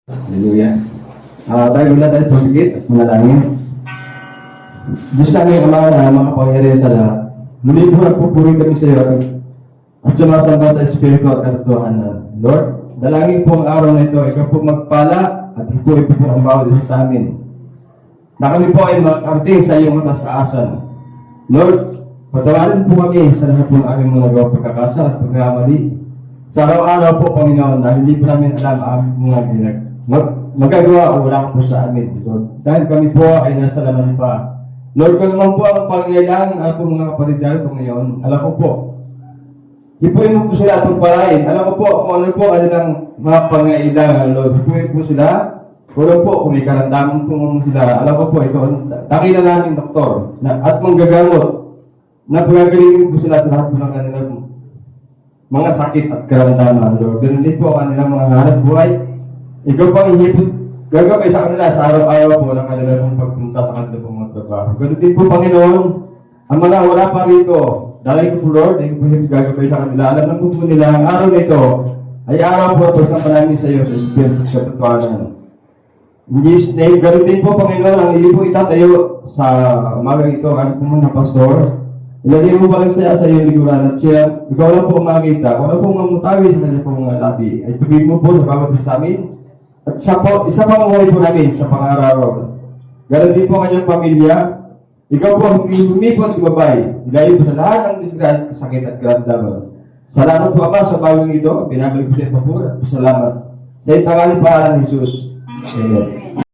Hallelujah. Tayo mula tayo pumikit at manalangin. Diyos namin Ama na makapangyarihan sa lahat. Muli po nagpupuri kami sa iyo at sumasamba sa Espiritu at katotohanan. Lord, dalangin po ang araw na ito. Ikaw po magpala at ipuri po ang bawat isa sa amin. Na kami po ay makarating sa iyong matasaasan. Lord, patawarin po kami sa lahat ng aming mga nagawa pagkakasala at pagkakamali. Sa araw-araw po, Panginoon, dahil hindi po namin alam ang aming mga magagawa o wala po sa amin, Lord. Dahil kami po ay nasa laman pa. Lord, kung naman po ang pangyayahan ang po mga kapatid dahil po ngayon, alam ko po, ipuin mo po sila at pagpalain. Alam ko po kung ano po kanilang mga pangyayahan, Lord. Ipuin po sila. Kung po, kung may karandaman po sila, alam ko po, ito, takila namin doktor at manggagamot na pagagalingin po sila sa lahat po ng kanilang mga sakit at karamdaman, Lord. Ganun din po ang kanilang mga hanap buhay. Ikaw pang ihipot, gagawin sa kanila sa araw-araw po ng kanilang pagpunta sa kanilang mga trabaho. Ganun din po, Panginoon, ang mga wala pa rito, dahil ko po, Lord, ikaw po yung gagawin sa kanila. Alam na po nila, ang araw nito ay araw po ito sa namin sa iyo sa Espiritu sa katotohanan. In Jesus' name, ganun din po, Panginoon, ang ili po itatayo sa umaga ito, ano po mga pastor, ilagay mo ba siya sa iyong liguran at siya, ikaw lang po makita, kung ano po mamutawi sa kanya po mga labi, ay tubig mo po sa bawat isa amin, at isa pang buhay po namin sa pang-araw. Ganon din po kanyang pamilya, ikaw po humipon sa babay, ilayo po sa lahat ng disgrasya, sakit at karamdaman. Salamat po Ama sa bagong ito, pinabalik po sa iyo po at salamat. Sa itangaling pangalan ni Jesus. Amen.